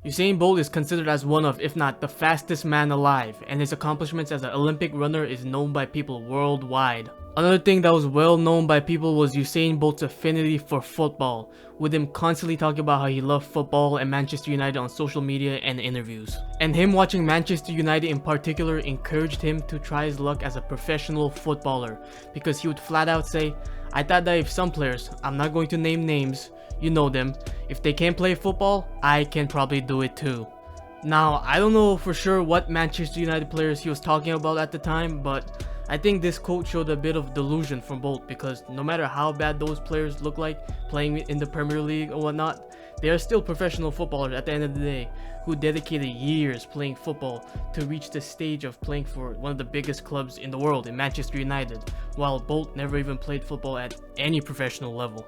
Usain Bolt is considered as one of, if not the fastest man alive, and his accomplishments as an Olympic runner is known by people worldwide. Another thing that was well known by people was Usain Bolt's affinity for football, with him constantly talking about how he loved football and Manchester United on social media and interviews. And him watching Manchester United in particular encouraged him to try his luck as a professional footballer, because he would flat out say, "I thought that if some players, I'm not going to name names, you know them, if they can't play football, I can probably do it too." Now, I don't know for sure what Manchester United players he was talking about at the time, but I think this quote showed a bit of delusion from Bolt, because no matter how bad those players look like playing in the Premier League or whatnot, they are still professional footballers at the end of the day who dedicated years playing football to reach the stage of playing for one of the biggest clubs in the world in Manchester United, while Bolt never even played football at any professional level.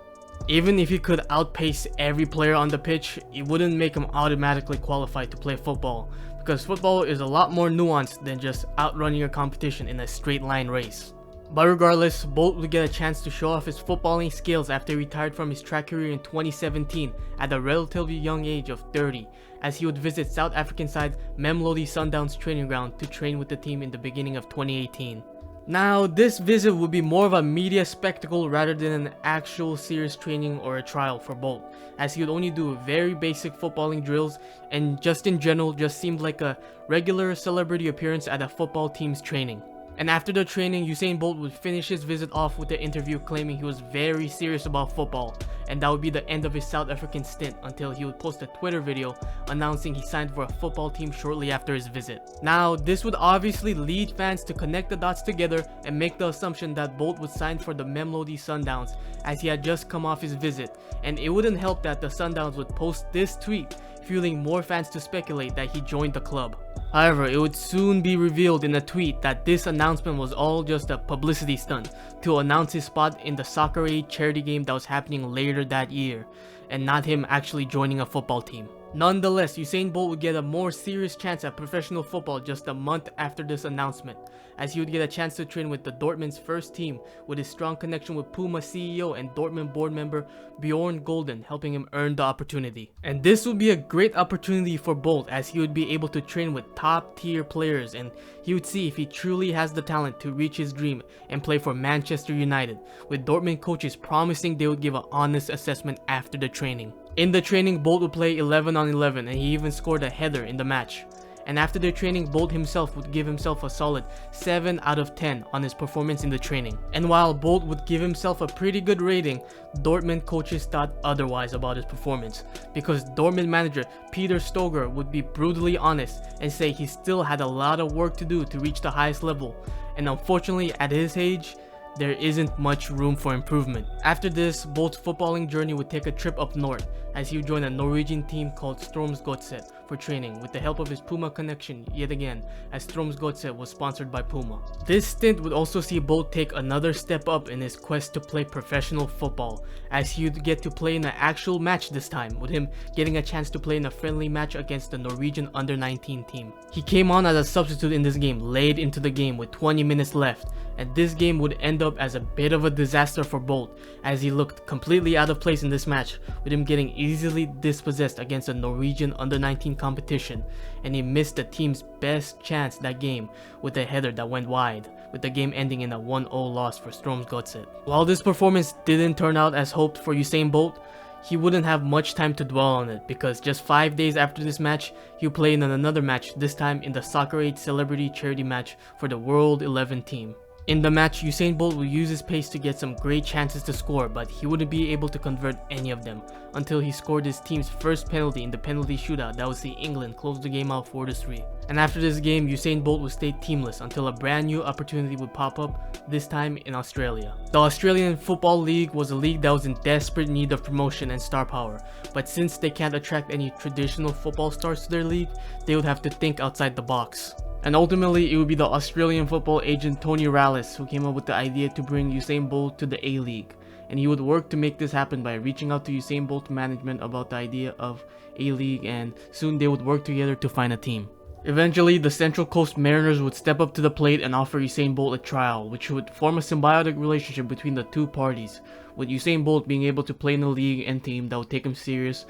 Even if he could outpace every player on the pitch, it wouldn't make him automatically qualified to play football, because football is a lot more nuanced than just outrunning a competition in a straight line race. But regardless, Bolt would get a chance to show off his footballing skills after he retired from his track career in 2017 at a relatively young age of 30, as he would visit South African side Mamelodi Sundowns training ground to train with the team in the beginning of 2018. Now, this visit would be more of a media spectacle rather than an actual serious training or a trial for Bolt, as he would only do very basic footballing drills and just in general just seemed like a regular celebrity appearance at a football team's training. And after the training, Usain Bolt would finish his visit off with the interview claiming he was very serious about football, and that would be the end of his South African stint until he would post a Twitter video announcing he signed for a football team shortly after his visit. Now, this would obviously lead fans to connect the dots together and make the assumption that Bolt would sign for the Mamelodi Sundowns, as he had just come off his visit, and it wouldn't help that the Sundowns would post this tweet, fueling more fans to speculate that he joined the club. However, it would soon be revealed in a tweet that this announcement was all just a publicity stunt to announce his spot in the Soccer Aid charity game that was happening later that year, and not him actually joining a football team. Nonetheless, Usain Bolt would get a more serious chance at professional football just a month after this announcement, as he would get a chance to train with the Dortmund's first team, with his strong connection with Puma CEO and Dortmund board member Bjorn Golden helping him earn the opportunity. And this would be a great opportunity for Bolt, as he would be able to train with top tier players, and he would see if he truly has the talent to reach his dream and play for Manchester United, with Dortmund coaches promising they would give an honest assessment after the training. In the training, Bolt would play 11 on 11, and he even scored a header in the match. And after the training, Bolt himself would give himself a solid 7 out of 10 on his performance in the training. And while Bolt would give himself a pretty good rating, Dortmund coaches thought otherwise about his performance, because Dortmund manager Peter Stoger would be brutally honest and say he still had a lot of work to do to reach the highest level, and unfortunately at his age, there isn't much room for improvement. After this, Bolt's footballing journey would take a trip up north, as he would join a Norwegian team called Stromsgodset for training, with the help of his Puma connection yet again, as Stromsgodset was sponsored by Puma. This stint would also see Bolt take another step up in his quest to play professional football, as he would get to play in an actual match this time, with him getting a chance to play in a friendly match against the Norwegian under-19 team. He came on as a substitute in this game late into the game with 20 minutes left, and this game would end up as a bit of a disaster for Bolt, as he looked completely out of place in this match, with him getting easily dispossessed against a Norwegian under-19 competition, and he missed the team's best chance that game with a header that went wide, with the game ending in a 1-0 loss for Stromsgodset. While this performance didn't turn out as hoped for Usain Bolt, he wouldn't have much time to dwell on it, because just 5 days after this match, he would play in another match, this time in the Soccer Aid Celebrity Charity match for the World 11 team. In the match, Usain Bolt would use his pace to get some great chances to score, but he wouldn't be able to convert any of them until he scored his team's first penalty in the penalty shootout that would see England close the game out 4-3. And after this game, Usain Bolt would stay teamless until a brand new opportunity would pop up, this time in Australia. The Australian Football League was a league that was in desperate need of promotion and star power, but since they can't attract any traditional football stars to their league, they would have to think outside the box. And ultimately, it would be the Australian football agent Tony Rallis who came up with the idea to bring Usain Bolt to the A-League. And he would work to make this happen by reaching out to Usain Bolt's management about the idea of A-League, and soon they would work together to find a team. Eventually, the Central Coast Mariners would step up to the plate and offer Usain Bolt a trial, which would form a symbiotic relationship between the two parties, with Usain Bolt being able to play in a league and team that would take him serious,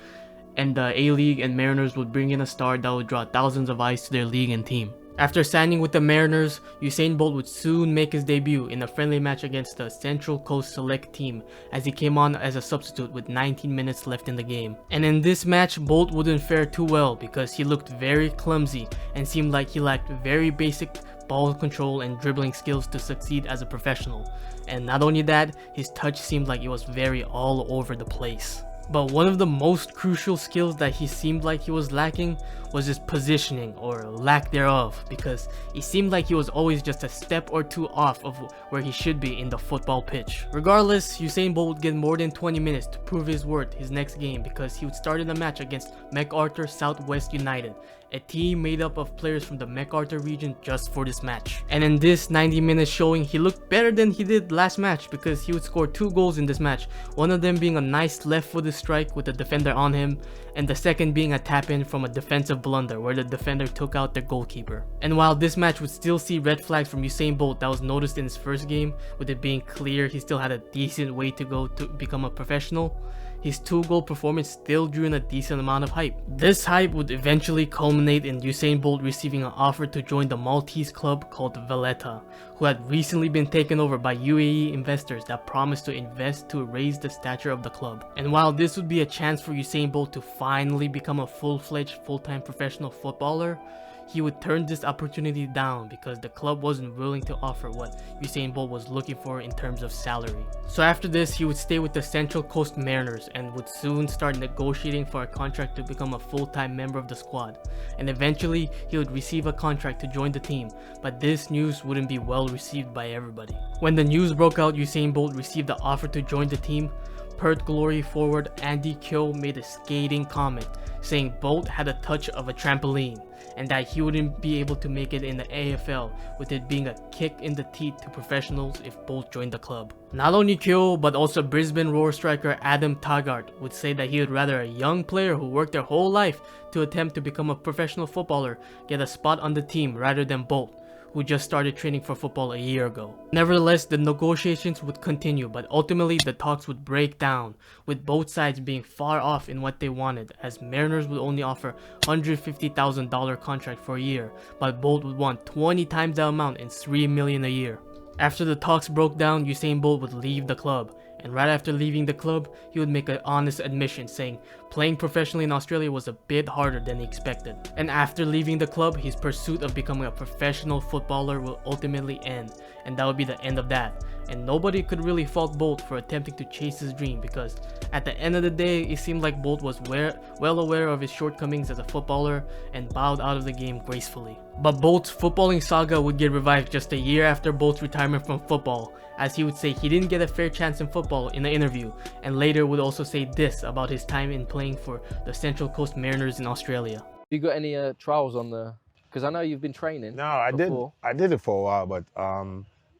and the A-League and Mariners would bring in a star that would draw thousands of eyes to their league and team. After signing with the Mariners, Usain Bolt would soon make his debut in a friendly match against the Central Coast Select team, as he came on as a substitute with 19 minutes left in the game. And in this match, Bolt wouldn't fare too well because he looked very clumsy and seemed like he lacked very basic ball control and dribbling skills to succeed as a professional. And not only that, his touch seemed like it was very all over the place. But one of the most crucial skills that he seemed like he was lacking was his positioning, or lack thereof, because it seemed like he was always just a step or two off of where he should be in the football pitch. Regardless, Usain Bolt would get more than 20 minutes to prove his worth his next game, because he would start in a match against MacArthur Southwest United, a team made up of players from the MacArthur region just for this match. And in this 90-minute showing, he looked better than he did last match because he would score 2 goals in this match, one of them being a nice left-footed strike with the defender on him, and the second being a tap-in from a defensive blunder where the defender took out their goalkeeper. And while this match would still see red flags from Usain Bolt that was noticed in his first game, with it being clear he still had a decent way to go to become a professional, his 2-goal performance still drew in a decent amount of hype. This hype would eventually culminate in Usain Bolt receiving an offer to join the Maltese club called Valletta, who had recently been taken over by UAE investors that promised to invest to raise the stature of the club. And while this would be a chance for Usain Bolt to finally become a full-fledged full-time professional footballer, he would turn this opportunity down because the club wasn't willing to offer what Usain Bolt was looking for in terms of salary. So after this, he would stay with the Central Coast Mariners and would soon start negotiating for a contract to become a full-time member of the squad. And eventually, he would receive a contract to join the team, but this news wouldn't be well received by everybody. When the news broke out Usain Bolt received the offer to join the team, Perth Glory forward Andy Kyo made a scathing comment, saying Bolt had a touch of a trampoline, and that he wouldn't be able to make it in the AFL, with it being a kick in the teeth to professionals if Bolt joined the club. Not only Kyo, but also Brisbane Roar striker Adam Taggart would say that he would rather a young player who worked their whole life to attempt to become a professional footballer get a spot on the team rather than Bolt, who just started training for football a year ago. Nevertheless, the negotiations would continue, but ultimately the talks would break down, with both sides being far off in what they wanted, as Mariners would only offer $150,000 contract for a year, but Bolt would want 20 times that amount and $3 million a year. After the talks broke down, Usain Bolt would leave the club, and right after leaving the club, he would make an honest admission saying playing professionally in Australia was a bit harder than he expected. And after leaving the club, his pursuit of becoming a professional footballer will ultimately end, and that would be the end of that. And nobody could really fault Bolt for attempting to chase his dream, because at the end of the day, it seemed like Bolt was well aware of his shortcomings as a footballer and bowed out of the game gracefully. But Bolt's footballing saga would get revived just a year after Bolt's retirement from football, as he would say he didn't get a fair chance in football in an interview, and later would also say this about his time in playing for the Central Coast Mariners in Australia. You got any trials on the? Because I know you've been training. No, I did it for a while, but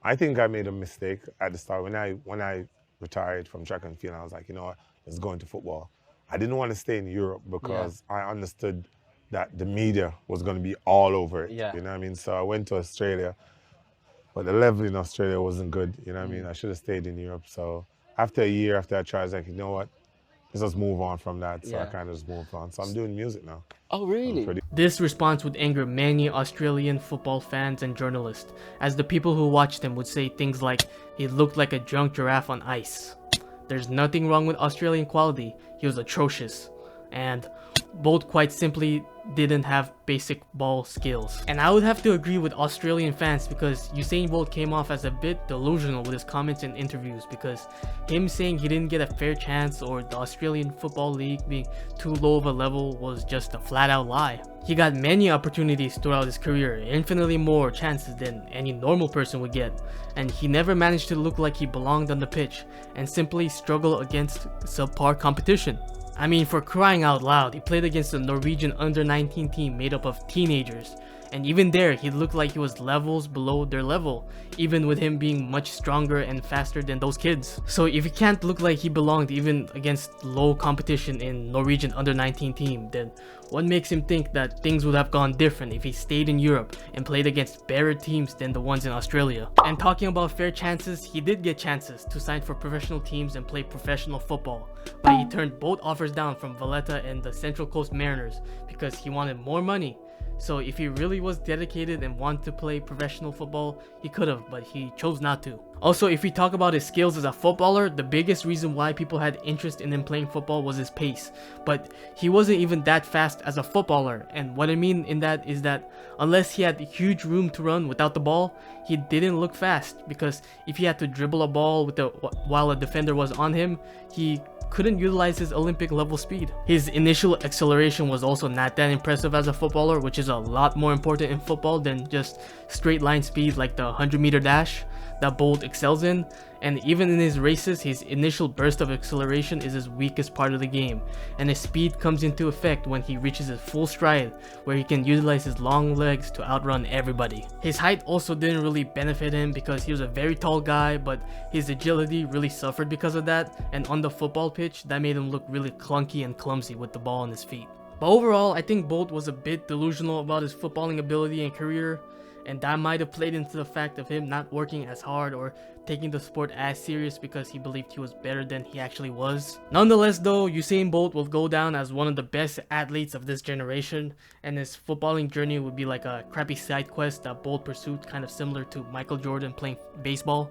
I think I made a mistake at the start. When I retired from track and field, I was like, you know what, let's go into football. I didn't want to stay in Europe because I understood that the media was going to be all over it. Yeah. You know what I mean? So I went to Australia, but the level in Australia wasn't good. You know what I mean? I should have stayed in Europe. So after a year, after I tried, I was like, you know what, let's just move on from that. So I kind of just moved on. So I'm doing music now. Oh, really? This response would anger many Australian football fans and journalists, as the people who watched him would say things like, he looked like a drunk giraffe on ice. There's nothing wrong with Australian quality, he was atrocious. And Bolt quite simply didn't have basic ball skills. And I would have to agree with Australian fans, because Usain Bolt came off as a bit delusional with his comments in interviews, because him saying he didn't get a fair chance or the Australian Football League being too low of a level was just a flat out lie. He got many opportunities throughout his career, infinitely more chances than any normal person would get, and he never managed to look like he belonged on the pitch and simply struggled against subpar competition. I mean, for crying out loud, he played against the Norwegian under-19 team made up of teenagers, and even there, he looked like he was levels below their level, even with him being much stronger and faster than those kids. So if he can't look like he belonged even against low competition in Norwegian under-19 team, then what makes him think that things would have gone different if he stayed in Europe and played against better teams than the ones in Australia? And talking about fair chances, he did get chances to sign for professional teams and play professional football, but he turned both offers offers down from Valletta and the Central Coast Mariners because he wanted more money. So if he really was dedicated and wanted to play professional football, he could have, but he chose not to. Also, if we talk about his skills as a footballer, the biggest reason why people had interest in him playing football was his pace. But he wasn't even that fast as a footballer, and what I mean in that is that unless he had huge room to run without the ball, he didn't look fast, because if he had to dribble a ball while a defender was on him, he couldn't utilize his Olympic level speed. His initial acceleration was also not that impressive as a footballer, which is a lot more important in football than just straight line speed like the 100-meter dash that Bolt excels in. And even in his races, his initial burst of acceleration is his weakest part of the game, and his speed comes into effect when he reaches his full stride, where he can utilize his long legs to outrun everybody. His height also didn't really benefit him because he was a very tall guy, but his agility really suffered because of that, and on the football pitch, that made him look really clunky and clumsy with the ball on his feet. But overall, I think Bolt was a bit delusional about his footballing ability and career, and that might have played into the fact of him not working as hard or taking the sport as serious because he believed he was better than he actually was. Nonetheless though, Usain Bolt will go down as one of the best athletes of this generation, and his footballing journey would be like a crappy side quest that Bolt pursued, kind of similar to Michael Jordan playing baseball.